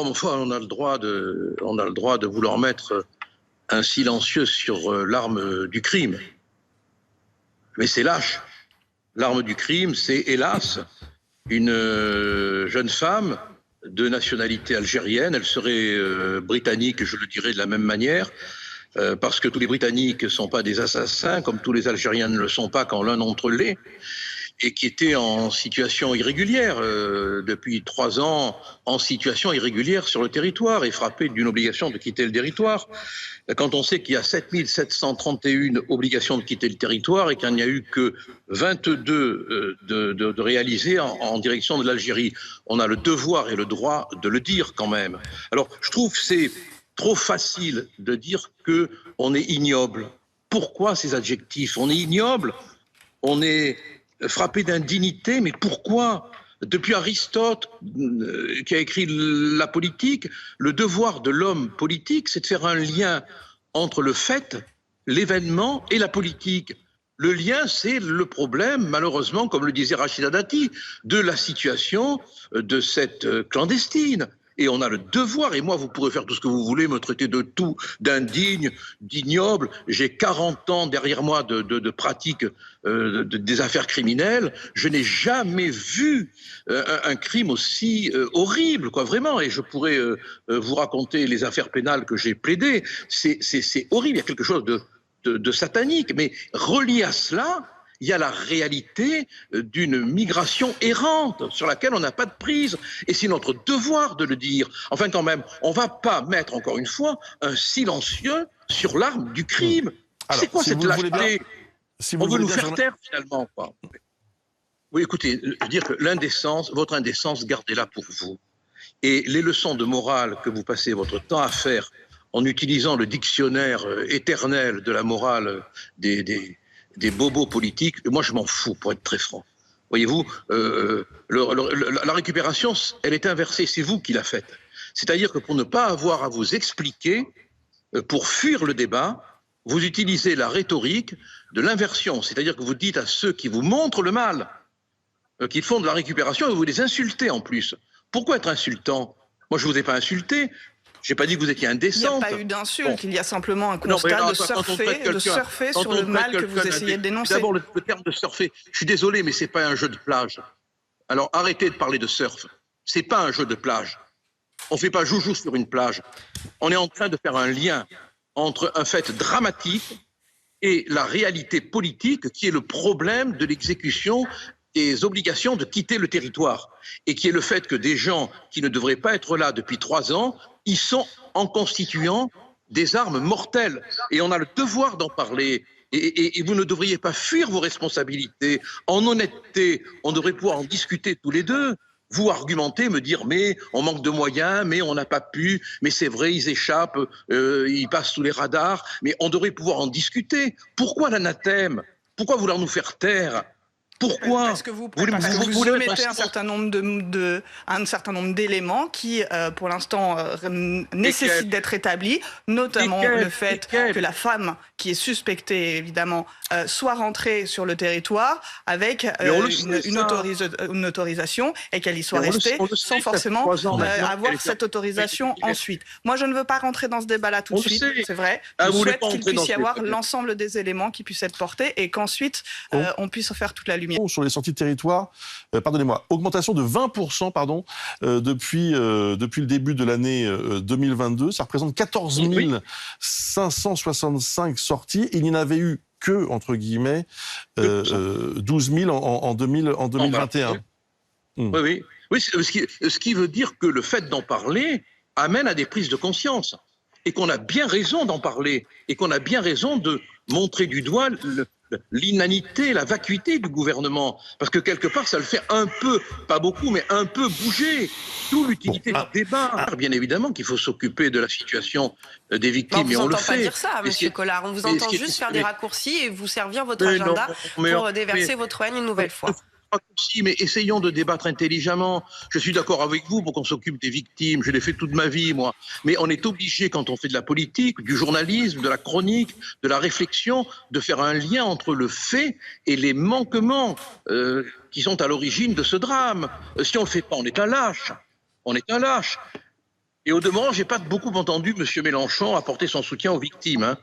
Oh, enfin, on a le droit de vouloir mettre un silencieux sur l'arme du crime. Mais c'est lâche. L'arme du crime, c'est hélas une jeune femme de nationalité algérienne. Elle serait britannique, je le dirais de la même manière, parce que tous les Britanniques ne sont pas des assassins, comme tous les Algériens ne le sont pas quand l'un d'entre eux l'est, et qui était en situation irrégulière, depuis 3 ans, en situation irrégulière sur le territoire et frappée d'une obligation de quitter le territoire. Quand on sait qu'il y a 7731 obligations de quitter le territoire et qu'il n'y a eu que 22 de réalisées en direction de l'Algérie, on a le devoir et le droit de le dire quand même. Alors, je trouve que c'est trop facile de dire qu'on est ignoble. Pourquoi ces adjectifs? On est ignoble, on est frappé d'indignité, mais pourquoi? Depuis Aristote, qui a écrit la politique, le devoir de l'homme politique, c'est de faire un lien entre le fait, l'événement et la politique. Le lien, c'est le problème, malheureusement, comme le disait Rachida Dati, de la situation de cette clandestine. Et on a le devoir, et moi vous pourrez faire tout ce que vous voulez, me traiter de tout, d'indigne, d'ignoble. J'ai 40 ans derrière moi de pratique des affaires criminelles. Je n'ai jamais vu un crime aussi horrible, quoi, vraiment. Et je pourrais vous raconter les affaires pénales que j'ai plaidées. C'est horrible, il y a quelque chose de satanique. Mais relié à cela, il y a la réalité d'une migration errante sur laquelle on n'a pas de prise. Et c'est notre devoir de le dire. Enfin, quand même, on ne va pas mettre, encore une fois, un silencieux sur l'arme du crime. C'est quoi cette lâcheté? On veut nous faire taire, finalement, quoi. Oui, écoutez, je veux dire que l'indécence, votre indécence, gardez-la pour vous. Et les leçons de morale que vous passez votre temps à faire en utilisant le dictionnaire éternel de la morale des bobos politiques, moi je m'en fous, pour être très franc. Voyez-vous, la récupération, elle est inversée, c'est vous qui la faites. C'est-à-dire que pour ne pas avoir à vous expliquer, pour fuir le débat, vous utilisez la rhétorique de l'inversion. C'est-à-dire que vous dites à ceux qui vous montrent le mal, qu'ils font de la récupération, et vous les insultez en plus. Pourquoi être insultant? Moi je ne vous ai pas insulté. Je n'ai pas dit que vous étiez indécente. Il n'y a pas eu d'insulte, il y a simplement un constat de surfer sur le mal que vous essayez de dénoncer. D'abord, le terme de surfer, je suis désolé, mais ce n'est pas un jeu de plage. Alors arrêtez de parler de surf. Ce n'est pas un jeu de plage. On ne fait pas joujou sur une plage. On est en train de faire un lien entre un fait dramatique et la réalité politique qui est le problème de l'exécution des obligations de quitter le territoire, et qui est le fait que des gens qui ne devraient pas être là depuis 3 ans, ils sont en constituant des armes mortelles. Et on a le devoir d'en parler. Et vous ne devriez pas fuir vos responsabilités. En honnêteté, on devrait pouvoir en discuter tous les deux. Vous argumentez, me dire, mais on manque de moyens, mais on n'a pas pu, mais c'est vrai, ils échappent, ils passent sous les radars. Mais on devrait pouvoir en discuter. Pourquoi l'anathème? Pourquoi vouloir nous faire taire? Pourquoi? Parce que vous soumettez un certain nombre d'éléments qui, pour l'instant, nécessitent d'être établis, notamment le fait que la femme qui est suspectée, évidemment, soit rentrée sur le territoire avec une autorisation et qu'elle y soit restée sans forcément avoir cette autorisation ensuite. Moi, je ne veux pas rentrer dans ce débat-là tout de suite, c'est vrai. Je souhaite qu'il puisse y avoir l'ensemble des éléments qui puissent être portés et qu'ensuite, on puisse faire toute la lumière. Sur les sorties de territoire, pardonnez-moi, augmentation de 20% depuis le début de l'année 2022. Ça représente 14 565 sorties. Il n'y en avait eu que, entre guillemets, 12 000 en 2021. Oui, ce qui veut dire que le fait d'en parler amène à des prises de conscience. Et qu'on a bien raison d'en parler. Et qu'on a bien raison de montrer du doigt l'inanité, la vacuité du gouvernement. Parce que quelque part, ça le fait un peu, pas beaucoup, mais un peu bouger. D'où l'utilité du débat. Bien évidemment qu'il faut s'occuper de la situation des victimes, et on le fait. On ne vous entend pas dire ça, monsieur Collard. On vous entend juste faire des raccourcis et vous servir votre agenda pour déverser votre haine une nouvelle fois. Mais essayons de débattre intelligemment. Je suis d'accord avec vous pour qu'on s'occupe des victimes. Je l'ai fait toute ma vie, moi. Mais on est obligé, quand on fait de la politique, du journalisme, de la chronique, de la réflexion, de faire un lien entre le fait et les manquements qui sont à l'origine de ce drame. Si on ne le fait pas, on est un lâche. On est un lâche. Et au demeurant, j'ai pas beaucoup entendu M. Mélenchon apporter son soutien aux victimes. Hein.